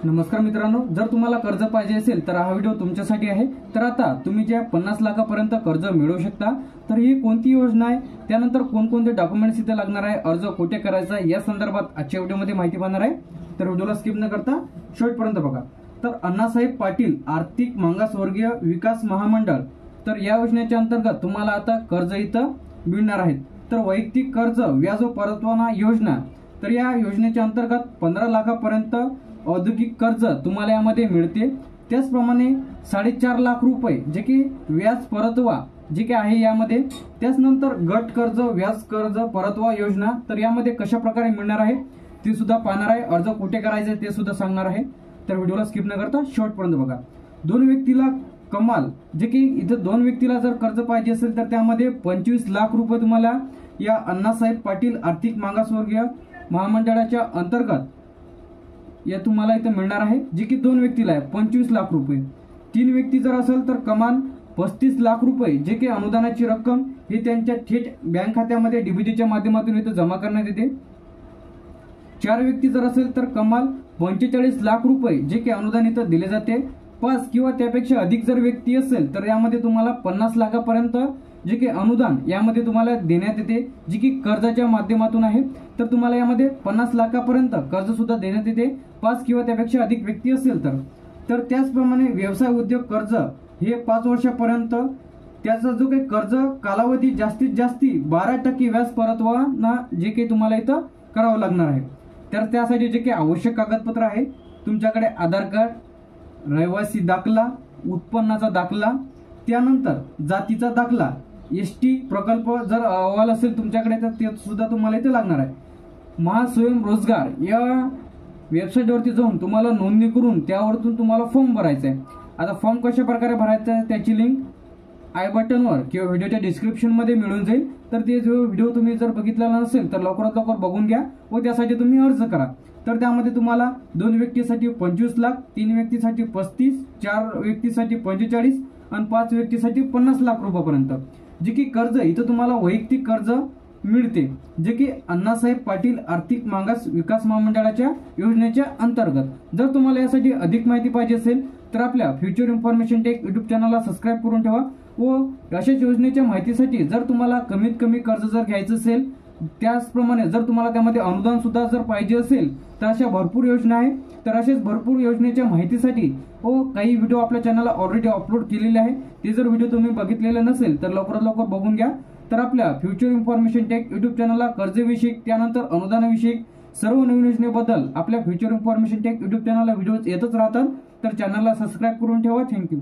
नमस्कार मित्रांनो, जर तुम्हाला कर्ज पाहिजे असेल तर हा व्हिडिओ तुमच्यासाठी आहे। तर आता तुम्ही ज्या 50 लाखापर्यंत कर्ज मिळवू शकता, तर ही कोणती योजना आहे, त्यानंतर कोणकोणते डॉक्युमेंट्स इथे लागणार आहे, अर्ज कुठे करायचा या संदर्भात आजच्या व्हिडिओमध्ये माहिती पाहणार आहे। तर व्हिडिओला स्किप न करता शेवटपर्यंत बघा। तर अण्णासाहेब पाटील आर्थिक मागासवर्गीय विकास महामंडळ, तर या योजनेच्या अंतर्गत तुम्हाला आता कर्ज इथं मिळणार आहे। तर वैयक्तिक कर्ज व्याज परतवाना योजना, तर या योजनेच्या अंतर्गत 15 लाखापर्यंत औद्योगिक कर्ज तुम्हाला यामध्ये मिळते। त्याचप्रमाणे 4.5 लाख रुपये जे की व्याज परतवा जे की आहे यामध्ये। त्याचनंतर गट कर्ज व्याज कर्ज परतवा योजना, तर यामध्ये कशा प्रकारे मिळणार आहे ते सुद्धा पाहणार आहे, अर्ज कुठे करायचे ते सुद्धा सांगणार आहे। तर व्हिडिओला स्किप न करता शेवटपर्यंत बघा। दोन व्यक्तीला कमाल जे की इथं दोन व्यक्तीला जर कर्ज पाहिजे असेल तर त्यामध्ये 25 लाख रुपये तुम्हाला या अण्णासाहेब पाटील आर्थिक मागासवर्गीय महामंडळाच्या अंतर्गत या तुम्हाला इथे मिळणार आहे, जे की दोन व्यक्तीला आहे 25 लाख रुपये। तीन व्यक्ती जर असेल तर कमाल 35 लाख रुपये जे की अनुदानाची रक्कम ही त्यांच्या थेट बँक खात्यामध्ये डीबीटीच्या माध्यमातून इथे जमा करण्यात येते। चार व्यक्ती जर असेल तर कमाल 45 लाख रुपये जे की अनुदान इथं दिले जाते। 5 किंवा त्यापेक्षा अधिक जर व्यक्ती असेल तर यामध्ये तुम्हाला 50 लाखापर्यंत जे की अनुदान यामध्ये तुम्हाला देण्यात येते, जे की कर्जाच्या माध्यमातून आहे। तर तुम्हाला यामध्ये 50 लाखापर्यंत कर्ज सुद्धा देण्यात येते 5 किंवा त्यापेक्षा अधिक व्यक्ती असेल तर त्याचप्रमाणे व्यवसाय उद्योग कर्ज हे 5 वर्षापर्यंत त्याचा जो काही कर्ज कालावधी जास्तीत जास्त 12% व्याज परतवाना जे की तुम्हाला इथं करावं लागणार आहे। तर त्यासाठी जे काही आवश्यक कागदपत्र आहे, तुमच्याकडे आधार कार्ड, रहिवासी दाखला, उत्पन्नाचा दाखला, त्यानंतर जातीचा दाखला, एसटी प्रकल्प जर अहवाल असेल तुमच्याकडे तर ते सुद्धा तुम्हाला इथे लागणार आहे। महास्वयंरोजगार या वेबसाईटवरती जाऊन तुम्हाला नोंदणी करून त्यावरतून तुम्हाला फॉर्म भरायचा आहे। आता फॉर्म कशा प्रकारे भरायचा आहे त्याची लिंक आय बटनवर किंवा व्हिडिओच्या डिस्क्रिप्शन मध्ये मिळून जाईल। तर ते जो व्हिडिओ तुम्ही जर बघितलेला नसेल तर लवकरात लवकर बघून घ्या व त्यासाठी तुम्ही अर्ज करा। तर त्यामध्ये तुम्हाला दोन व्यक्तीसाठी 25 लाख, तीन व्यक्तीसाठी 35, चार व्यक्तीसाठी 45 आणि 5 व्यक्तीसाठी 50 लाख रुपयापर्यंत जे की कर्ज इथं तुम्हाला वैयक्तिक कर्ज मिळते, जे की अण्णासाहेब पाटील आर्थिक मागास विकास महामंडळाच्या योजनेच्या अंतर्गत। जर तुम्हाला यासाठी अधिक माहिती पाहिजे असेल तर आपल्या फ्युचर इन्फॉर्मेशन टेक युट्यूब चॅनलला सबस्क्राईब करून ठेवा व अशाच योजनेच्या माहितीसाठी जर तुम्हाला कमीत कमी कर्ज जर घ्यायचं असेल, त्याचप्रमाणे जर तुम्हाला त्यामध्ये अनुदान सुद्धा जर पाहिजे असेल तर अशा भरपूर योजना आहे। तर अशाच भरपूर योजनेच्या माहितीसाठी व काही व्हिडिओ आपल्या चॅनलला ऑलरेडी अपलोड केलेले आहे, ते जर व्हिडिओ तुम्ही बघितलेले नसेल तर लवकरात लवकर बघून घ्या। तर आपल्या फ्युचर इन्फॉर्मेशन टेक युट्यूब चॅनलला कर्जविषयक त्यानंतर अनुदानाविषयक सर्व नवीन योजनेबद्दल आपल्या फ्युचर इन्फॉर्मेशन टेक युट्यूब चॅनलला व्हिडिओ येतच राहतात। तर चॅनलला सबस्क्राईब करून ठेवा। थँक्यू।